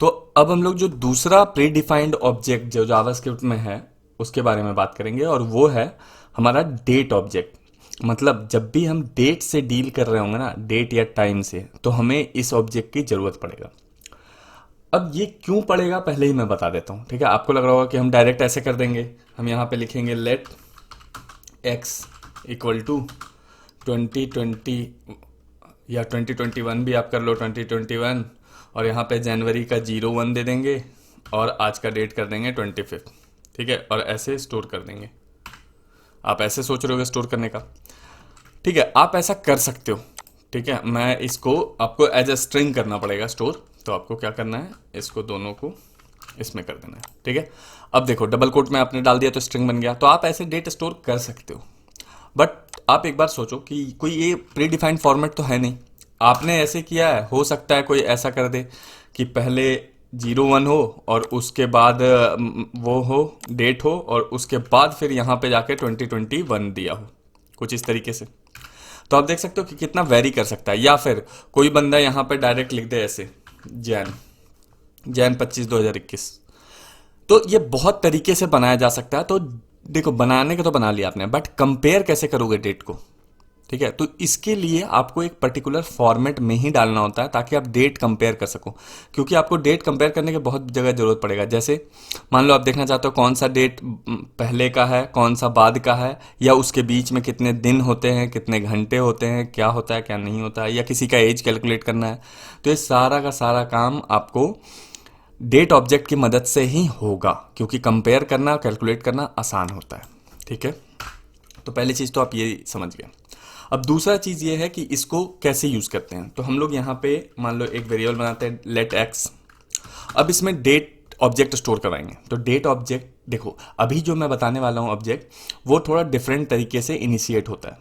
तो अब हम लोग जो दूसरा प्री डिफाइंड ऑब्जेक्ट जो जावास्क्रिप्ट में है उसके बारे में बात करेंगे, और वो है हमारा डेट ऑब्जेक्ट। मतलब जब भी हम डेट से डील कर रहे होंगे ना, डेट या टाइम से, तो हमें इस ऑब्जेक्ट की जरूरत पड़ेगा। अब ये क्यों पड़ेगा पहले ही मैं बता देता हूँ, ठीक है। आपको लग रहा होगा कि हम डायरेक्ट ऐसे कर देंगे, हम यहाँ पे लिखेंगे लेट एक्स इक्वल टू 2020, या 2021 भी आप कर लो, 2021, और यहाँ पे जनवरी का 01 दे देंगे और आज का डेट कर देंगे 25, ठीक है, और ऐसे स्टोर कर देंगे। आप ऐसे सोच रहे हो स्टोर करने का, ठीक है, आप ऐसा कर सकते हो, ठीक है। मैं इसको आपको एज अ स्ट्रिंग करना पड़ेगा स्टोर, तो आपको क्या करना है, इसको दोनों को इसमें कर देना है, ठीक है। अब देखो डबल कोट में आपने डाल दिया तो स्ट्रिंग बन गया, तो आप ऐसे डेट स्टोर कर सकते हो। बट आप एक बार सोचो कि कोई ये प्री डिफाइंड फॉर्मेट तो है नहीं, आपने ऐसे किया है, हो सकता है कोई ऐसा कर दे कि पहले 01 हो और उसके बाद वो हो, डेट हो, और उसके बाद फिर यहाँ पे जाके 2021 दिया हो, कुछ इस तरीके से। तो आप देख सकते हो कि कितना वेरी कर सकता है। या फिर कोई बंदा यहाँ पे डायरेक्ट लिख दे ऐसे जैन जैन 25/2021। तो ये बहुत तरीके से बनाया जा सकता है। तो देखो, बनाने का तो बना लिया आपने, बट कंपेयर कैसे करोगे डेट को, ठीक है। तो इसके लिए आपको एक पर्टिकुलर फॉर्मेट में ही डालना होता है ताकि आप डेट कंपेयर कर सको, क्योंकि आपको डेट कंपेयर करने की बहुत जगह जरूरत पड़ेगा। जैसे मान लो आप देखना चाहते हो कौन सा डेट पहले का है, कौन सा बाद का है, या उसके बीच में कितने दिन होते हैं, कितने घंटे होते हैं, क्या होता है क्या नहीं होता है, या किसी का एज कैलकुलेट करना है। तो ये सारा का सारा काम आपको डेट ऑब्जेक्ट की मदद से ही होगा, क्योंकि कंपेयर करना कैलकुलेट करना आसान होता है, ठीक है। तो पहली चीज़ तो आप ये समझ गए। अब दूसरा चीज़ ये है कि इसको कैसे यूज़ करते हैं। तो हम लोग यहाँ पे मान लो एक वेरिएबल बनाते हैं लेट एक्स। अब इसमें डेट ऑब्जेक्ट स्टोर करवाएंगे। तो डेट ऑब्जेक्ट देखो, अभी जो मैं बताने वाला हूँ ऑब्जेक्ट, वो थोड़ा डिफरेंट तरीके से इनिशिएट होता है।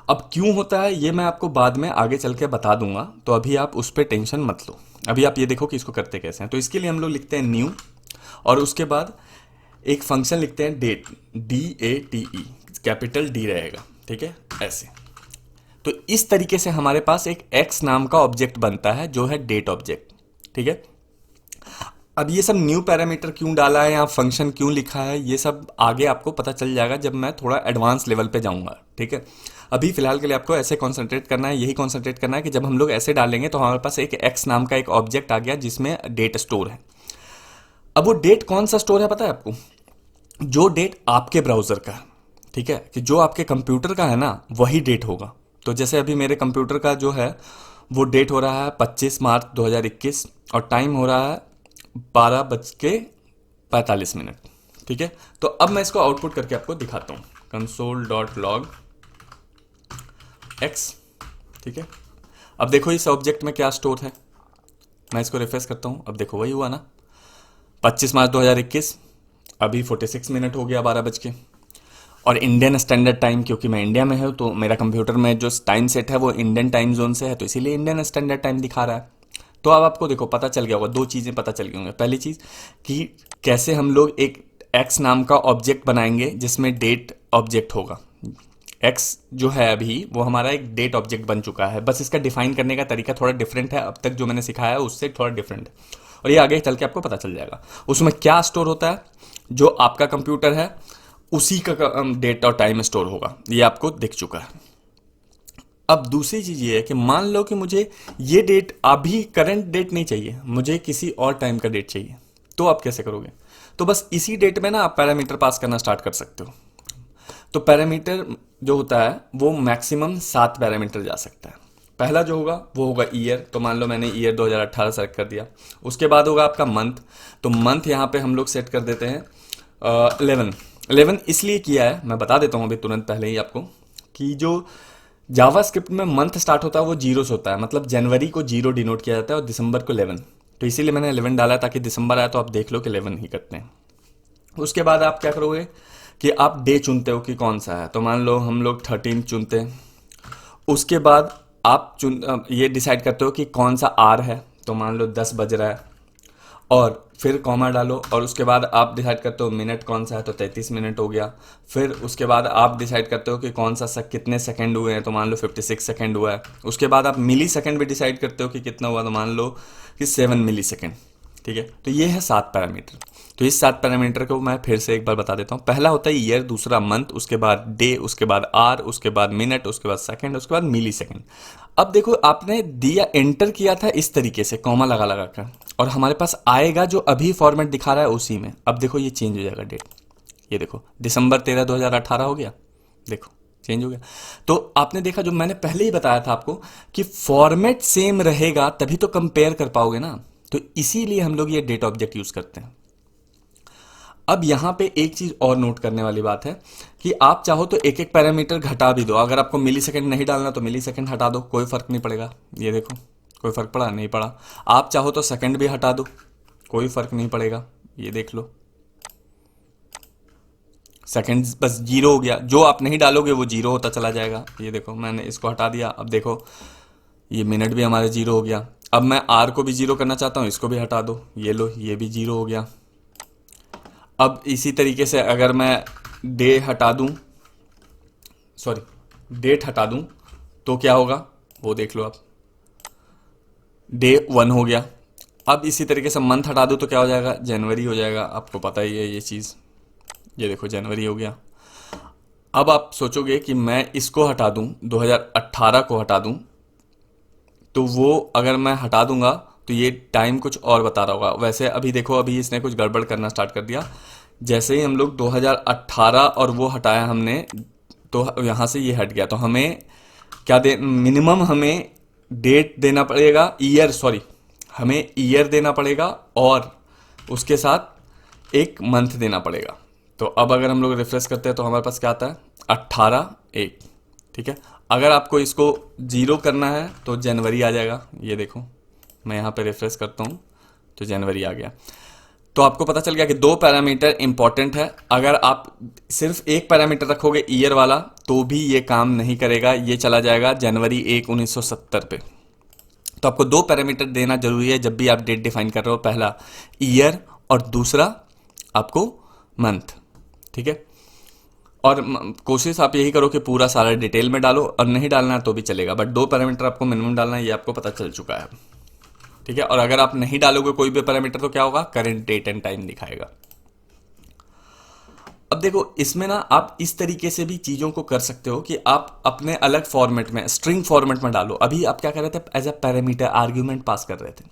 अब क्यों होता है ये मैं आपको बाद में आगे चल के बता दूंगा, तो अभी आप उस पर टेंशन मत लो। अभी आप ये देखो कि इसको करते कैसे हैं। तो इसके लिए हम लोग लिखते हैं न्यू, और उसके बाद एक फंक्शन लिखते हैं डेट, DATE, कैपिटल डी रहेगा, ठीक है, ऐसे। तो इस तरीके से हमारे पास एक एक्स नाम का ऑब्जेक्ट बनता है जो है डेट ऑब्जेक्ट, ठीक है। अब ये सब न्यू पैरामीटर क्यों डाला है या फंक्शन क्यों लिखा है, ये सब आगे आपको पता चल जाएगा जब मैं थोड़ा एडवांस लेवल पे जाऊंगा, ठीक है। अभी फिलहाल के लिए आपको ऐसे कॉन्सेंट्रेट करना है, यही कॉन्सेंट्रेट करना है कि जब हम लोग ऐसे डालेंगे तो हमारे पास एक एक्स नाम का एक ऑब्जेक्ट आ गया जिसमें डेट स्टोर है। अब वो डेट कौन सा स्टोर है पता है आपको? जो डेट आपके ब्राउजर का है, ठीक है, कि जो आपके कंप्यूटर का है ना वही डेट होगा। तो जैसे अभी मेरे कंप्यूटर का जो है वो डेट हो रहा है 25 मार्च 2021, और टाइम हो रहा है 12:45, ठीक है। तो अब मैं इसको आउटपुट करके आपको दिखाता हूँ, console.log x, ठीक है। अब देखो इस ऑब्जेक्ट में क्या स्टोर है, मैं इसको रिफ्रेश करता हूँ। अब देखो वही हुआ ना, 25 मार्च 2021, अभी 46 मिनट हो गया 12 बज के। और इंडियन स्टैंडर्ड टाइम, क्योंकि मैं इंडिया में हूँ तो मेरा कंप्यूटर में जो टाइम सेट है वो इंडियन टाइम जोन से है, तो इसीलिए इंडियन स्टैंडर्ड टाइम दिखा रहा है। तो अब आपको देखो पता चल गया होगा, दो चीज़ें पता चल गई होंगी। पहली चीज़ कि कैसे हम लोग एक एक्स नाम का ऑब्जेक्ट बनाएंगे जिसमें डेट ऑब्जेक्ट होगा। एक्स जो है अभी वो हमारा एक डेट ऑब्जेक्ट बन चुका है, बस इसका डिफाइन करने का तरीका थोड़ा डिफरेंट है, अब तक जो मैंने सिखाया है उससे थोड़ा डिफरेंट है, और ये आगे चल के आपको पता चल जाएगा। उसमें क्या स्टोर होता है, जो आपका कंप्यूटर है उसी का डेट और टाइम स्टोर होगा, ये आपको दिख चुका है। अब दूसरी चीज ये है कि मान लो कि मुझे ये डेट अभी करंट डेट नहीं चाहिए, मुझे किसी और टाइम का डेट चाहिए, तो आप कैसे करोगे? तो बस इसी डेट में ना आप पैरामीटर पास करना स्टार्ट कर सकते हो। तो पैरामीटर जो होता है वो मैक्सिमम 7 पैरामीटर जा सकता है। पहला जो होगा वो होगा ईयर, तो मान लो मैंने ईयर 2018 सेलेक्ट कर दिया। उसके बाद होगा आपका मंथ, तो मंथ यहाँ पे हम लोग सेट कर देते हैं 11। 11 इसलिए किया है, मैं बता देता हूँ अभी तुरंत पहले ही आपको, कि जो जावास्क्रिप्ट में मंथ स्टार्ट होता है वो जीरो से होता है, मतलब जनवरी को जीरो डिनोट किया जाता है और दिसंबर को 11। तो इसीलिए मैंने 11 डाला ताकि दिसंबर आया तो आप देख लो कि 11 ही करते हैं। उसके बाद आप क्या करोगे कि आप डे चुनते हो कि कौन सा है, तो मान लो हम लोग 13 चुनते हैं। उसके बाद आप ये डिसाइड करते हो कि कौन सा आर है, तो मान लो 10 बज रहा है, और फिर कॉमा डालो, और उसके बाद आप डिसाइड करते हो मिनट कौन सा है, तो 33 मिनट हो गया। फिर उसके बाद आप डिसाइड करते हो कि कौन सा कितने सेकंड हुए हैं, तो मान लो 56 सेकंड हुआ है। उसके बाद आप मिली सेकंड भी डिसाइड करते हो कि कितना हुआ, तो मान लो कि 7 मिली सेकंड, ठीक है, तो ये है 7 पैरामीटर। तो इस 7 पैरामीटर को मैं फिर से एक बार बता देता हूँ। पहला होता है ईयर, दूसरा मंथ, उसके बाद डे, उसके बाद आर, उसके बाद मिनट, उसके बाद सेकंड, उसके बाद मिली सेकंड। अब देखो आपने दिया, एंटर किया था इस तरीके से कॉमा लगा लगा कर, और हमारे पास आएगा जो अभी फॉर्मेट दिखा रहा है उसी में। अब देखो ये चेंज हो जाएगा डेट, ये देखो दिसंबर 13 2018 हो गया, देखो चेंज हो गया। तो आपने देखा जो मैंने पहले ही बताया था आपको कि फॉर्मेट सेम रहेगा तभी तो कंपेयर कर पाओगे ना, तो इसीलिए हम लोग ये डेट ऑब्जेक्ट यूज करते हैं। अब यहां पे एक चीज और नोट करने वाली बात है कि आप चाहो तो एक एक पैरामीटर घटा भी दो। अगर आपको मिली सेकेंड नहीं डालना तो मिली सेकेंड हटा दो, कोई फर्क नहीं पड़ेगा। ये देखो कोई फर्क पड़ा नहीं पड़ा। आप चाहो तो सेकंड भी हटा दो, कोई फर्क नहीं पड़ेगा। ये देख लो सेकंड बस जीरो हो गया, जो आप नहीं डालोगे वो जीरो होता चला जाएगा। ये देखो मैंने इसको हटा दिया, अब देखो ये मिनट भी हमारे जीरो हो गया। अब मैं आर को भी जीरो करना चाहता हूँ, इसको भी हटा दो, ये लो ये भी जीरो हो गया। अब इसी तरीके से अगर मैं डे हटा दूं, सॉरी डेट हटा दूं तो क्या होगा वो देख लो आप, डे 1 हो गया। अब इसी तरीके से मंथ हटा दूं तो क्या हो जाएगा, जनवरी हो जाएगा। आपको पता ही है ये चीज़, ये देखो जनवरी हो गया। अब आप सोचोगे कि मैं इसको हटा दूं, 2018 को हटा दूं, तो वो अगर मैं हटा दूंगा तो ये टाइम कुछ और बता रहा होगा। वैसे अभी देखो अभी इसने कुछ गड़बड़ करना स्टार्ट कर दिया। जैसे ही हम लोग 2018 और वो हटाया हमने तो यहाँ से ये हट गया, तो हमें क्या दे, मिनिमम हमें डेट देना पड़ेगा, ईयर सॉरी हमें ईयर देना पड़ेगा और उसके साथ एक मंथ देना पड़ेगा। तो अब अगर हम लोग रिफ्रेश करते हैं तो हमारे पास क्या आता है 18/1, ठीक है। अगर आपको इसको जीरो करना है तो जनवरी आ जाएगा। ये देखो मैं यहाँ पे रिफ्रेश करता हूँ तो जनवरी आ गया। तो आपको पता चल गया कि 2 पैरामीटर इंपॉर्टेंट है। अगर आप सिर्फ एक पैरामीटर रखोगे ईयर वाला तो भी ये काम नहीं करेगा, ये चला जाएगा जनवरी 1 1970 पे। तो आपको 2 पैरामीटर देना जरूरी है जब भी आप डेट डिफाइन कर रहे हो, पहला ईयर और दूसरा आपको मंथ, ठीक है। और कोशिश आप यही करो कि पूरा सारा डिटेल में डालो, और नहीं डालना तो भी चलेगा, बट 2 पैरामीटर आपको मिनिमम डालना है, ये आपको पता चल चुका है, ठीक है। और अगर आप नहीं डालोगे कोई भी पैरामीटर तो क्या होगा, करंट डेट एंड टाइम दिखाएगा। अब देखो इसमें ना आप इस तरीके से भी चीज़ों को कर सकते हो कि आप अपने अलग फॉर्मेट में, स्ट्रिंग फॉर्मेट में डालो। अभी आप क्या कर रहे थे, as a parameter argument pass कर रहे थे,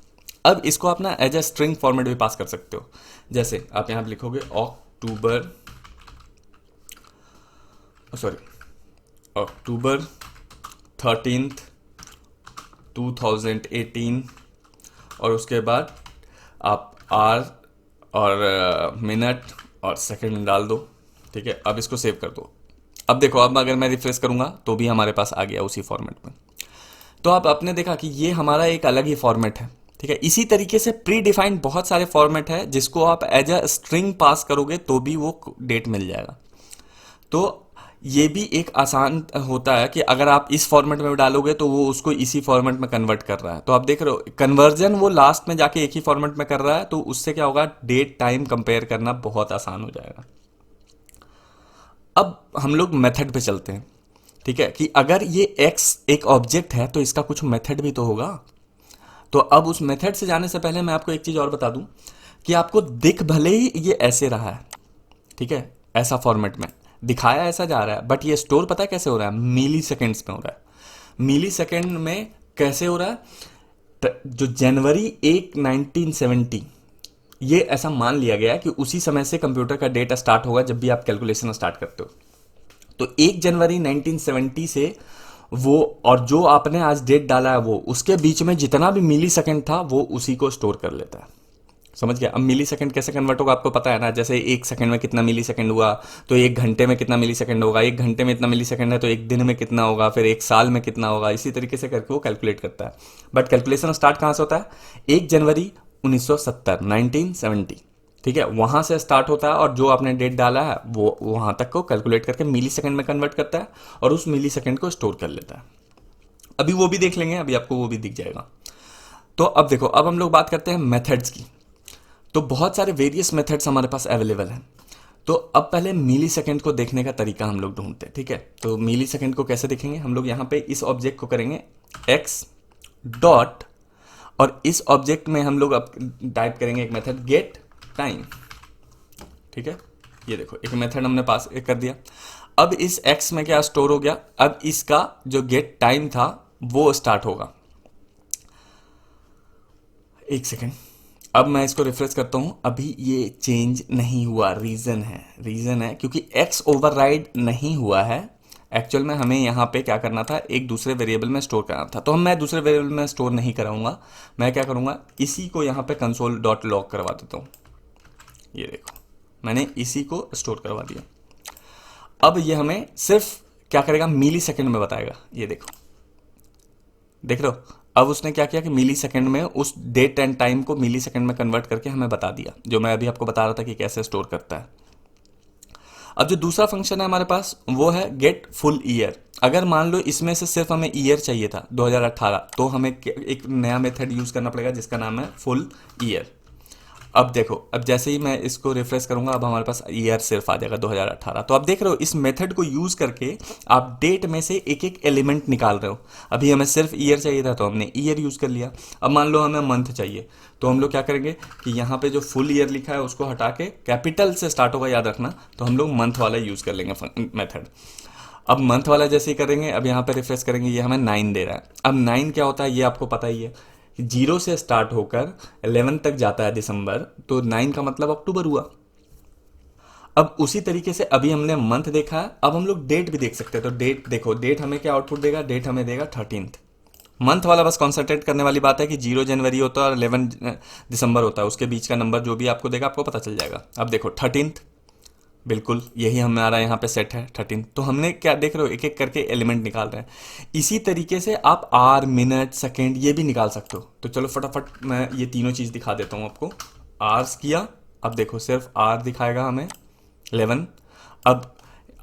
अब इसको आप ना एज अ स्ट्रिंग फॉर्मेट भी पास कर सकते हो। जैसे आप यहाँ लिखोगे अक्टूबर 13 2018, और उसके बाद आप आर और मिनट और सेकंड डाल दो, ठीक है। अब इसको सेव कर दो। अब देखो अब अगर मैं रिफ्रेश करूंगा तो भी हमारे पास आ गया उसी फॉर्मेट में। तो आप आपने देखा कि ये हमारा एक अलग ही फॉर्मेट है, ठीक है। इसी तरीके से प्री डिफाइंड बहुत सारे फॉर्मेट है जिसको आप एज अ स्ट्रिंग पास करोगे तो भी वो डेट मिल जाएगा। तो ये भी एक आसान होता है कि अगर आप इस फॉर्मेट में डालोगे तो वो उसको इसी फॉर्मेट में कन्वर्ट कर रहा है। तो आप देख रहे हो कन्वर्जन वो लास्ट में जाके एक ही फॉर्मेट में कर रहा है, तो उससे क्या होगा, डेट टाइम कंपेयर करना बहुत आसान हो जाएगा। अब हम लोग मेथड पे चलते हैं, ठीक है, कि अगर ये एक्स एक ऑब्जेक्ट है तो इसका कुछ मेथड भी तो होगा। तो अब उस मेथड से जाने से पहले मैं आपको एक चीज और बता दूं कि आपको दिख भले ही ये ऐसे रहा है, ठीक है, ऐसा फॉर्मेट में दिखाया ऐसा जा रहा है, बट ये स्टोर पता है कैसे हो रहा है, मिली सेकेंड्स में हो रहा है। मिली सेकेंड में कैसे हो रहा है, जो जनवरी 1 1970 ये ऐसा मान लिया गया कि उसी समय से कंप्यूटर का डेटा स्टार्ट होगा जब भी आप कैलकुलेशन स्टार्ट करते हो। तो 1 जनवरी 1970 से वो, और जो आपने आज डेट डाला है वो, उसके बीच में जितना भी मिली सेकेंड था वो उसी को स्टोर कर लेता है। समझ गया। अब मिली सेकंड कैसे कन्वर्ट होगा आपको पता है ना, जैसे 1 सेकंड में कितना मिली सेकंड हुआ तो 1 घंटे में कितना मिली सेकंड होगा, 1 घंटे में इतना मिली सेकंड है तो 1 दिन में कितना होगा, फिर 1 साल में कितना होगा, इसी तरीके से करके वो कैलकुलेट करता है। बट कैलकुलेशन स्टार्ट कहाँ से होता है, 1 जनवरी 1970, ठीक है, वहां से स्टार्ट होता है, और जो आपने डेट डाला है वो वहां तक को कैलकुलेट करके मिली सेकंड में कन्वर्ट करता है और उस मिली सेकंड को स्टोर कर लेता है। अभी वो भी देख लेंगे, अभी आपको वो भी दिख जाएगा। तो अब देखो, अब हम लोग बात करते हैं मेथड्स की। तो बहुत सारे वेरियस मेथड्स हमारे पास अवेलेबल हैं। तो अब पहले मिली सेकेंड को देखने का तरीका हम लोग ढूंढते हैं, ठीक है। तो मिली सेकेंड को कैसे देखेंगे, हम लोग यहाँ पे इस ऑब्जेक्ट को करेंगे एक्स डॉट, और इस ऑब्जेक्ट में हम लोग अब टाइप करेंगे एक मेथड गेट टाइम। ठीक है, ये देखो एक मेथड हमने पास कर दिया। अब इस x में क्या स्टोर हो गया, अब इसका जो गेट टाइम था वो स्टार्ट होगा। एक सेकेंड, अब मैं इसको रिफ्रेश करता हूं, अभी ये चेंज नहीं हुआ। रीजन है क्योंकि x ओवरराइड नहीं हुआ है। एक्चुअल में हमें यहाँ पे क्या करना था, एक दूसरे वेरिएबल में स्टोर करना था, तो मैं दूसरे वेरिएबल में स्टोर नहीं कराऊंगा। मैं क्या करूंगा, इसी को यहाँ पे कंसोल डॉट लॉग करवा देता हूँ। ये देखो मैंने इसी को स्टोर करवा दिया। अब ये हमें सिर्फ क्या करेगा, मिली सेकेंड में बताएगा। ये देखो, देख रहे हो, अब उसने क्या किया कि मिली सेकेंड में उस डेट एंड टाइम को मिली सेकेंड में कन्वर्ट करके हमें बता दिया, जो मैं अभी आपको बता रहा था कि कैसे स्टोर करता है। अब जो दूसरा फंक्शन है हमारे पास वो है गेट फुल ईयर। अगर मान लो इसमें से सिर्फ हमें ईयर चाहिए था 2018, तो हमें एक नया मेथड यूज करना पड़ेगा जिसका नाम है फुल ईयर। अब देखो, अब जैसे ही मैं इसको रिफ्रेश करूंगा, अब हमारे पास ईयर सिर्फ आ जाएगा 2018। तो आप देख रहे हो इस मेथड को यूज करके आप डेट में से एक एक एलिमेंट निकाल रहे हो। अभी हमें सिर्फ ईयर चाहिए था तो हमने ईयर यूज कर लिया। अब मान लो हमें मंथ चाहिए, तो हम लोग क्या करेंगे कि यहाँ पे जो फुल ईयर लिखा है उसको हटा के कैपिटल से स्टार्ट होगा, याद रखना, तो हम लोग मंथ वाला यूज कर लेंगे मेथड। अब मंथ वाला जैसे ही करेंगे, अब यहाँ पे रिफ्रेश करेंगे, ये हमें 9 दे रहा है। अब 9 क्या होता है ये आपको पता ही है, 0 से स्टार्ट होकर 11 तक जाता है दिसंबर, तो 9 का मतलब अक्टूबर हुआ। अब उसी तरीके से अभी हमने मंथ देखा है, अब हम लोग डेट भी देख सकते हैं। तो डेट देखो, डेट हमें क्या आउटपुट देगा, डेट हमें देगा 13th। मंथ वाला बस कॉन्सेंट्रेट करने वाली बात है कि 0 जनवरी होता है और 11 दिसंबर होता है, उसके बीच का नंबर जो भी आपको देगा आपको पता चल जाएगा। अब देखो 13th, बिल्कुल यही हमारा यहाँ पे सेट है 13। तो हमने क्या देख रहे हो, एक एक करके एलिमेंट निकाल रहे हैं। इसी तरीके से आप आर, मिनट, सेकेंड ये भी निकाल सकते हो। तो चलो फटाफट मैं ये तीनों चीज़ दिखा देता हूँ आपको। आर्स किया, अब देखो सिर्फ आर दिखाएगा हमें 11। अब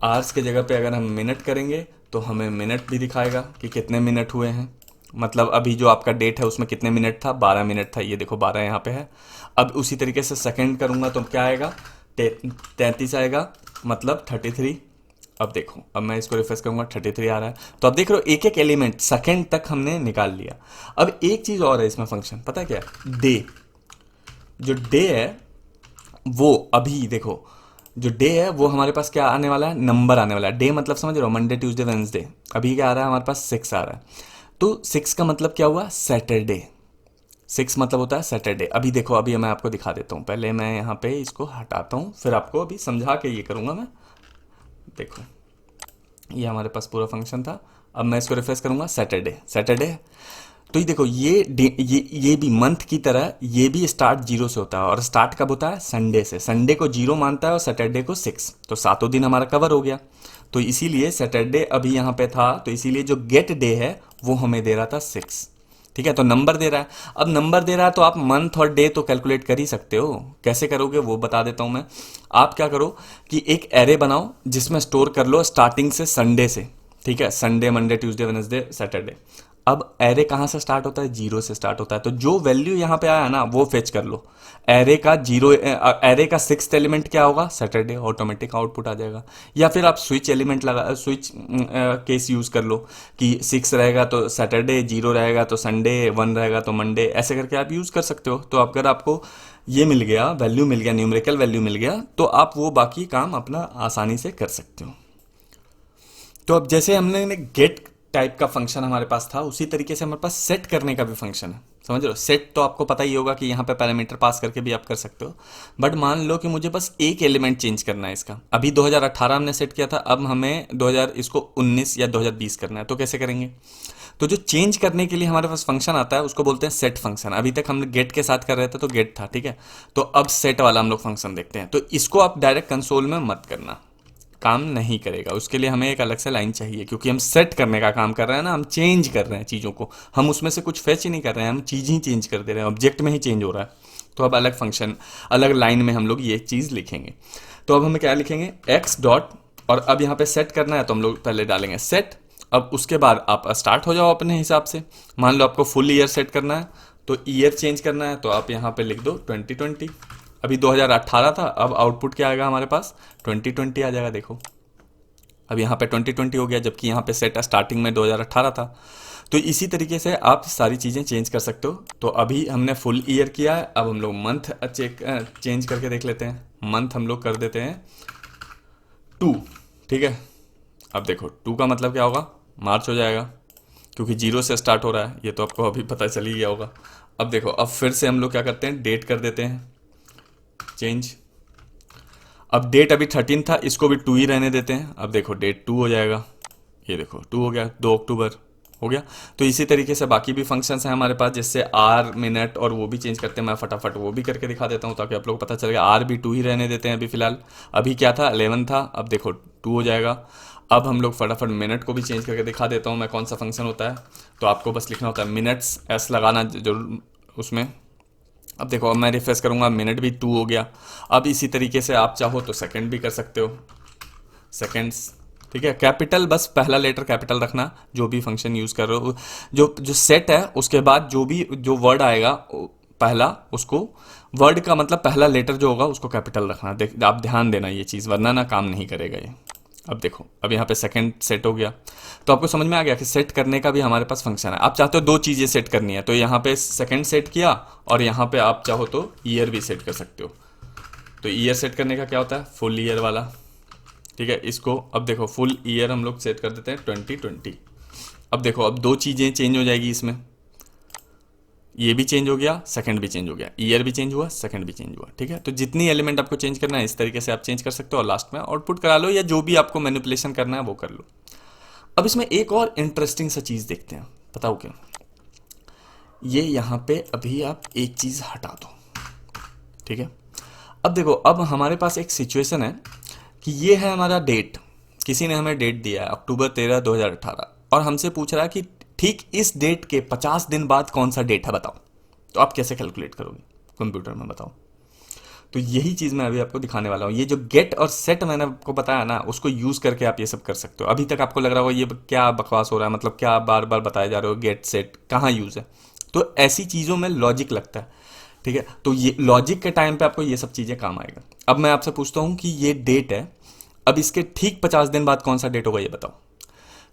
आर्स के जगह पे अगर हम मिनट करेंगे तो हमें मिनट भी दिखाएगा कि कितने मिनट हुए हैं। मतलब अभी जो आपका डेट है उसमें कितने मिनट था, 12 मिनट था, ये देखो 12 यहाँ पे है। अब उसी तरीके से सेकेंड करूँगा तो क्या आएगा, 33 आएगा, मतलब 33। अब देखो, अब मैं इसको रिफ्रेश करूंगा, 33 आ रहा है। तो अब देख रहे हो एक एक एलिमेंट सेकंड तक हमने निकाल लिया। अब एक चीज और है इसमें फंक्शन, पता है क्या, डे। जो डे है वो अभी देखो, जो डे है वो हमारे पास क्या आने वाला है, नंबर आने वाला है। डे मतलब समझ रहे हो, मंडे, ट्यूसडे, वेंसडे। अभी क्या आ रहा है हमारे पास, 6 आ रहा है। तो 6 का मतलब क्या हुआ, सैटरडे। 6 मतलब होता है सैटरडे। अभी देखो, अभी मैं आपको दिखा देता हूँ। पहले मैं यहाँ पे इसको हटाता हूँ, फिर आपको अभी समझा के ये करूँगा मैं। देखो ये हमारे पास पूरा फंक्शन था। अब मैं इसको रिफ्रेश करूँगा, सैटरडे। तो ये देखो, ये भी मंथ की तरह ये भी स्टार्ट 0 से होता है, और स्टार्ट कब होता है, संडे से। संडे को 0 मानता है और सैटरडे को 6, तो सातों दिन हमारा कवर हो गया। तो इसीलिए सैटरडे अभी यहाँ पे था, तो इसीलिए जो गेट डे है वो हमें दे रहा था 6। ठीक है, तो नंबर दे रहा है। अब नंबर दे रहा है तो आप मंथ और डे तो कैलकुलेट कर ही सकते हो। कैसे करोगे वो बता देता हूं मैं। आप क्या करो कि एक एरे बनाओ जिसमें स्टोर कर लो स्टार्टिंग से संडे से। ठीक है, Sunday, Monday, Tuesday, Wednesday, Saturday. अब एरे कहाँ से स्टार्ट होता है, 0 से स्टार्ट होता है। तो जो वैल्यू यहाँ पे आया ना वो फेच कर लो। एरे का 0, एरे का 6th एलिमेंट क्या होगा, सैटरडे, ऑटोमेटिक आउटपुट आ जाएगा। या फिर आप स्विच एलिमेंट लगा, स्विच केस यूज कर लो कि 6 रहेगा तो सैटरडे, 0 रहेगा तो संडे, 1 रहेगा तो मंडे, ऐसे करके आप यूज कर सकते हो। तो अगर आपको ये मिल गया, वैल्यू मिल गया, न्यूमेरिकल वैल्यू मिल गया, तो आप वो बाकी काम अपना आसानी से कर सकते हो। तो अब जैसे हमने गेट टाइप का फंक्शन हमारे पास था, उसी तरीके से हमारे पास सेट करने का भी फंक्शन है। समझ रहे हो, सेट तो आपको पता ही होगा कि यहाँ पे पैरामीटर पास करके भी आप कर सकते हो। बट मान लो कि मुझे बस एक एलिमेंट चेंज करना है इसका। अभी 2018 हमने सेट किया था, अब हमें 2000 इसको 19 या 2020 करना है। तो कैसे करेंगे, तो जो चेंज करने के लिए हमारे पास फंक्शन आता है उसको बोलते हैं सेट फंक्शन। अभी तक हम गेट के साथ कर रहे थे तो गेट था, ठीक है। तो अब सेट वाला हम लोग फंक्शन देखते हैं। तो इसको आप डायरेक्ट कंसोल में मत करना, काम नहीं करेगा। उसके लिए हमें एक अलग से लाइन चाहिए, क्योंकि हम सेट करने का काम कर रहे हैं ना, हम चेंज कर रहे हैं चीज़ों को। हम उसमें से कुछ फेच ही नहीं कर रहे हैं, हम चीज़ ही चेंज कर दे रहे हैं, ऑब्जेक्ट में ही चेंज हो रहा है। तो अब अलग फंक्शन, अलग लाइन में हम लोग ये चीज़ लिखेंगे। तो अब हमें क्या लिखेंगे, एक्स डॉट, और अब यहाँ पे सेट करना है तो हम लोग पहले डालेंगे सेट। अब उसके बाद आप स्टार्ट हो जाओ अपने हिसाब से। मान लो आपको फुल ईयर सेट करना है, तो ईयर चेंज करना है, तो आप यहाँ पे लिख दो 2020। अभी 2018 था, अब आउटपुट क्या आएगा हमारे पास, 2020 आ जाएगा। देखो अब यहाँ पे 2020 हो गया, जबकि यहाँ पे सेट स्टार्टिंग में 2018 था। तो इसी तरीके से आप सारी चीज़ें चेंज कर सकते हो। तो अभी हमने फुल ईयर किया है, अब हम लोग मंथ चेंज करके देख लेते हैं। मंथ हम लोग कर देते हैं 2, ठीक है। अब देखो 2 का मतलब क्या होगा, मार्च हो जाएगा, क्योंकि 0 से स्टार्ट हो रहा है, ये तो आपको अभी पता चल ही गया होगा। अब देखो, अब फिर से हम लोग क्या करते हैं, डेट कर देते हैं चेंज। अब डेट अभी 13 था, इसको भी 2 ही रहने देते हैं। अब देखो डेट 2 हो जाएगा, ये देखो 2 हो गया, 2 अक्टूबर हो गया। तो इसी तरीके से बाकी भी फंक्शंस हैं हमारे पास, जिससे आर, मिनट और वो भी चेंज करते हैं। मैं फटाफट वो भी करके दिखा देता हूँ ताकि आप लोग को पता चलेगा। आर भी 2 ही रहने देते हैं अभी फिलहाल। अभी क्या था, 11 था, अब देखो 2 हो जाएगा। अब हम लोग फटाफट मिनट को भी चेंज करके दिखा देता हूँ मैं कौन सा फंक्शन होता है। तो आपको बस लिखना होता है मिनट्स, एस लगाना जरूर उसमें। अब देखो, अब मैं रिफ्रेश करूँगा, मिनट भी 2 हो गया। अब इसी तरीके से आप चाहो तो सेकंड भी कर सकते हो, सेकंड्स, ठीक है। कैपिटल, बस पहला लेटर कैपिटल रखना जो भी फंक्शन यूज़ कर रहे हो। जो जो सेट है उसके बाद जो वर्ड आएगा पहला, उसको वर्ड का मतलब पहला लेटर जो होगा उसको कैपिटल रखना। आप ध्यान देना ये चीज़, वरना ना काम नहीं करेगा ये। अब देखो, अब यहाँ पे सेकंड सेट हो गया। तो आपको समझ में आ गया कि सेट करने का भी हमारे पास फंक्शन है। आप चाहते हो 2 चीज़ें सेट करनी है, तो यहाँ पे सेकंड सेट किया, और यहाँ पे आप चाहो तो ईयर भी सेट कर सकते हो। तो ईयर सेट करने का क्या होता है, फुल ईयर वाला, ठीक है। इसको अब देखो, फुल ईयर हम लोग सेट कर देते हैं 2020। अब देखो, अब 2 चीज़ें चेंज हो जाएगी इसमें, ये भी चेंज हो गया, सेकंड भी चेंज हो गया, ईयर भी चेंज हुआ, सेकंड भी चेंज हुआ, ठीक है। तो जितनी एलिमेंट आपको चेंज करना है इस तरीके से आप चेंज कर सकते हो, और लास्ट में आउटपुट करा लो, या जो भी आपको मैनिपुलेशन करना है वो कर लो। अब इसमें एक और इंटरेस्टिंग सा चीज़ देखते हैं, बताओ क्या। ये यहाँ पे अभी आप एक चीज़ हटा दो, ठीक है। अब देखो, अब हमारे पास एक सिचुएशन है कि ये है हमारा डेट, किसी ने हमें डेट दिया है अक्टूबर 13, 2018, और हमसे पूछ रहा है कि ठीक इस डेट के 50 दिन बाद कौन सा डेट है बताओ। तो आप कैसे कैलकुलेट करोगे कंप्यूटर में, बताओ। तो यही चीज़ मैं अभी आपको दिखाने वाला हूँ। ये जो गेट और सेट मैंने आपको बताया ना, उसको यूज़ करके आप ये सब कर सकते हो। अभी तक आपको लग रहा होगा ये क्या बकवास हो रहा है, मतलब क्या बार बार बताए जा रहे हो, गेट सेट कहाँ यूज़ है। तो ऐसी चीज़ों में लॉजिक लगता है, ठीक है। तो ये लॉजिक के टाइम पे आपको ये सब चीज़ें काम आएगा। अब मैं आपसे पूछता हूँ कि ये डेट है, अब इसके ठीक 50 दिन बाद कौन सा डेट होगा ये बताओ।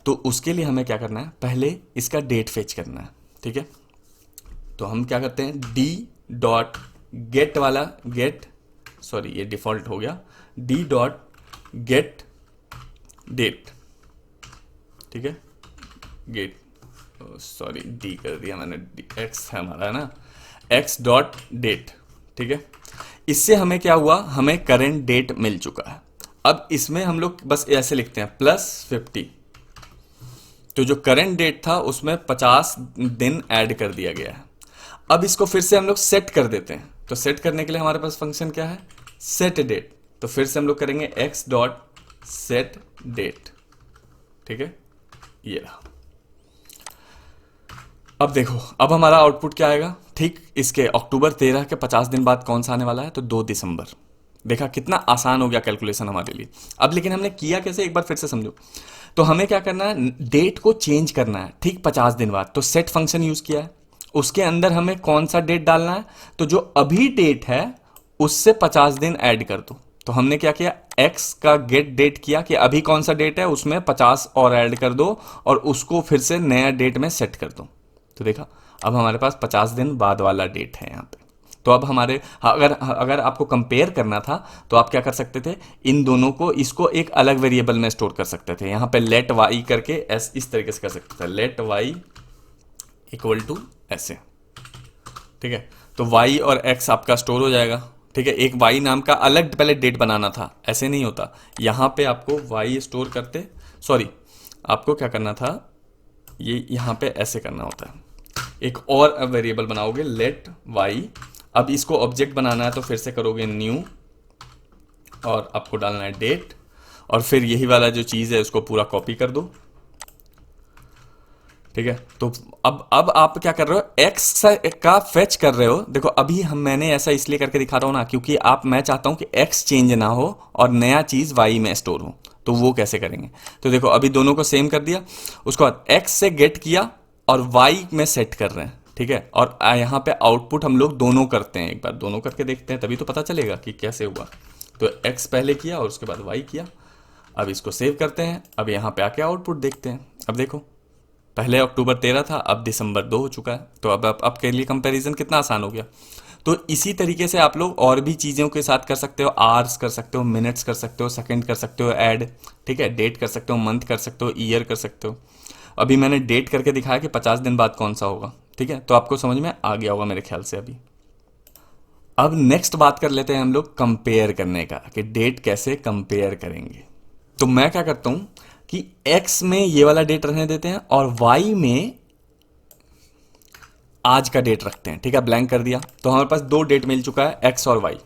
तो उसके लिए हमें क्या करना है, पहले इसका डेट फेच करना है, ठीक है। तो हम क्या करते हैं, डी डॉट गेट वाला, गेट, सॉरी ये डिफॉल्ट हो गया, डी डॉट गेट डेट, ठीक है। गेट, सॉरी डी कर दिया मैंने, एक्स है हमारा ना, एक्स डॉट डेट, ठीक है। इससे हमें क्या हुआ, हमें करेंट डेट मिल चुका है। अब इसमें हम लोग बस ऐसे लिखते हैं +50। तो जो करंट डेट था उसमें 50 दिन ऐड कर दिया गया है। अब इसको फिर से हम लोग सेट कर देते हैं। तो सेट करने के लिए हमारे पास फंक्शन क्या है, सेट डेट। तो फिर से हम लोग करेंगे x डॉट सेट डेट, ठीक है, ये रहा। अब देखो, अब हमारा आउटपुट क्या आएगा, ठीक इसके अक्टूबर 13 के 50 दिन बाद कौन सा आने वाला है, तो 2 दिसंबर। देखा कितना आसान हो गया कैलकुलेशन हमारे लिए। अब लेकिन हमने किया कैसे, एक बार फिर से समझो। तो हमें क्या करना है, डेट को चेंज करना है ठीक 50 दिन बाद। तो सेट फंक्शन यूज किया है, उसके अंदर हमें कौन सा डेट डालना है, तो जो अभी डेट है उससे 50 दिन ऐड कर दो। तो हमने क्या किया, x का गेट डेट किया कि अभी कौन सा डेट है, उसमें 50 और ऐड कर दो, और उसको फिर से नया डेट में सेट कर दो। तो देखा, अब हमारे पास 50 दिन बाद वाला डेट है यहाँ पे। तो अब हमारे, अगर अगर आपको कंपेयर करना था तो आप क्या कर सकते थे, इन दोनों को, इसको एक अलग वेरिएबल में स्टोर कर सकते थे। यहाँ पे लेट वाई करके इस तरीके से कर सकते थे, लेट वाई इक्वल टू ऐसे, ठीक है। तो y और x आपका स्टोर हो जाएगा, ठीक है। एक y नाम का अलग पहले डेट बनाना था, ऐसे नहीं होता। यहाँ पे आपको y स्टोर करते, सॉरी आपको क्या करना था, ये यहाँ पे ऐसे करना होता है। एक और वेरिएबल बनाओगे लेट y, अब इसको ऑब्जेक्ट बनाना है तो फिर से करोगे न्यू, और आपको डालना है डेट, और फिर यही वाला जो चीज़ है उसको पूरा कॉपी कर दो, ठीक है। तो अब आप क्या कर रहे हो, x का फेच कर रहे हो। देखो अभी मैंने ऐसा इसलिए करके दिखा रहा हूँ ना, क्योंकि मैं चाहता हूँ कि x चेंज ना हो और नया चीज़ y में स्टोर हो। तो वो कैसे करेंगे, तो देखो अभी दोनों को सेम कर दिया, उसके बाद x से गेट किया और y में सेट कर रहे हैं, ठीक है। और यहाँ पे आउटपुट हम लोग दोनों करते हैं, एक बार दोनों करके देखते हैं तभी तो पता चलेगा कि कैसे हुआ। तो x पहले किया और उसके बाद y किया। अब इसको सेव करते हैं, अब यहाँ पे आके आउटपुट देखते हैं। अब देखो पहले अक्टूबर 13 था, अब दिसंबर 2 हो चुका है। तो अब आपके लिए कंपैरिजन कितना आसान हो गया। तो इसी तरीके से आप लोग और भी चीज़ों के साथ कर सकते हो, आवर्स कर सकते हो, मिनट्स कर सकते हो, सेकंड कर सकते हो ऐड, ठीक है, डेट कर सकते हो, मंथ कर सकते हो, ईयर कर सकते हो। अभी मैंने डेट करके दिखाया कि 50 दिन बाद कौन सा होगा, ठीक है, तो आपको समझ में आ गया होगा मेरे ख्याल से अभी। अब नेक्स्ट बात कर लेते हैं हम लोग कंपेयर करने का, कि डेट कैसे कंपेयर करेंगे। तो मैं क्या करता हूं कि एक्स में ये वाला डेट रहने देते हैं और वाई में आज का डेट रखते हैं, ठीक है, ब्लैंक कर दिया। तो हमारे पास दो डेट मिल चुका है, एक्स और वाई।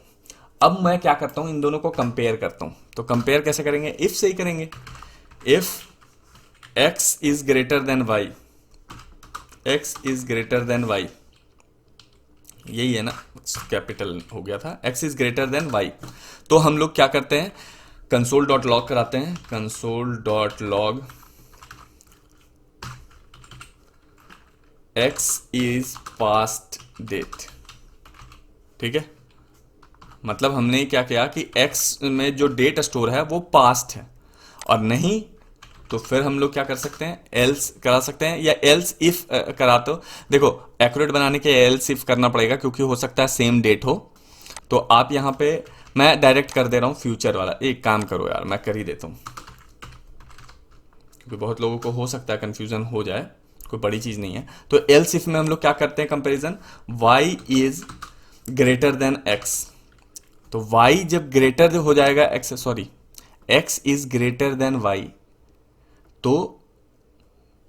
अब मैं क्या करता हूं, इन दोनों को कंपेयर करता हूं। तो कंपेयर कैसे करेंगे, इफ से ही करेंगे। If X is greater than Y, X is greater than Y, यही है ना, कैपिटल हो गया था, X is greater than Y. तो हम लोग क्या करते हैं, कंसोल डॉट लॉग कराते हैं, console dot log X is past date, ठीक है। मतलब हमने क्या किया कि एक्स में जो डेट स्टोर है वो पास्ट है, और नहीं तो फिर हम लोग क्या कर सकते हैं, एल्स करा सकते हैं, या एल्स इफ करा। तो देखो, एक्यूरेट बनाने के एल्स इफ करना पड़ेगा, क्योंकि हो सकता है सेम डेट हो। तो आप यहां पे, मैं डायरेक्ट कर दे रहा हूं फ्यूचर वाला। एक काम करो यार, मैं कर ही देता हूं, क्योंकि बहुत लोगों को हो सकता है कंफ्यूजन हो जाए, कोई बड़ी चीज नहीं है। तो एल्स इफ में हम लोग क्या करते हैं comparison, y is greater then x। तो y जब ग्रेटर हो जाएगा x, sorry, x is greater then y, तो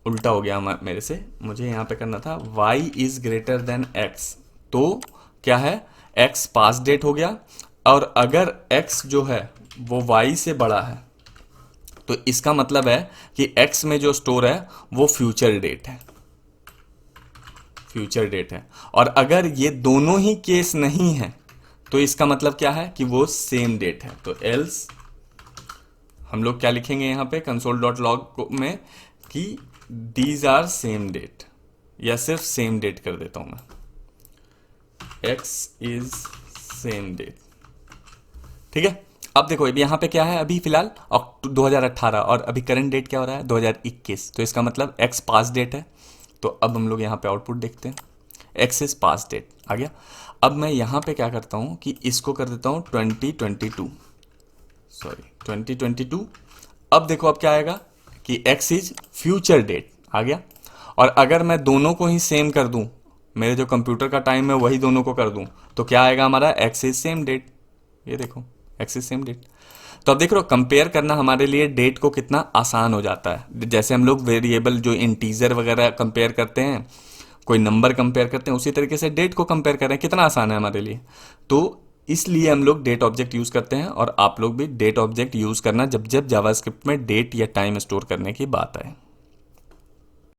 उल्टा हो गया मेरे से, मुझे यहां पे करना था y is greater then x। तो क्या है, x पास्ट डेट हो गया, और अगर x जो है वो y से बड़ा है, तो इसका मतलब है कि x में जो स्टोर है वो फ्यूचर डेट है, फ्यूचर डेट है। और अगर ये दोनों ही केस नहीं है, तो इसका मतलब क्या है कि वो सेम डेट है। तो एल्स हम लोग क्या लिखेंगे यहाँ पे कंसोल डॉट लॉग में, कि दीज आर सेम डेट, या सिर्फ सेम डेट कर देता हूं मैं, एक्स इज सेम डेट, ठीक है। अब देखो अभी यहाँ पे क्या है, अभी फिलहाल 2018, और अभी करंट डेट क्या हो रहा है 2021, तो इसका मतलब एक्स पास डेट है। तो अब हम लोग यहाँ पे आउटपुट देखते हैं, एक्स इज पास डेट आ गया। अब मैं यहाँ पे क्या करता हूँ कि इसको कर देता हूँ 2022, सॉरी 2022। अब देखो अब क्या आएगा कि एक्स इज फ्यूचर डेट आ गया। और अगर मैं दोनों को ही सेम कर दूं, मेरे जो कंप्यूटर का टाइम है वही दोनों को कर दूं, तो क्या आएगा हमारा, एक्स इज सेम डेट। ये देखो एक्स इज सेम डेट। तो अब देख रहे हो कंपेयर करना हमारे लिए डेट को कितना आसान हो जाता है। जैसे हम लोग वेरिएबल जो इंटीजर वगैरह कंपेयर करते हैं, कोई नंबर कंपेयर करते हैं, उसी तरीके से डेट को कंपेयर करें, कितना आसान है हमारे लिए। तो इसलिए हम लोग डेट ऑब्जेक्ट यूज करते हैं, और आप लोग भी डेट ऑब्जेक्ट यूज करना जब जब जावास्क्रिप्ट में डेट या टाइम स्टोर करने की बात आए।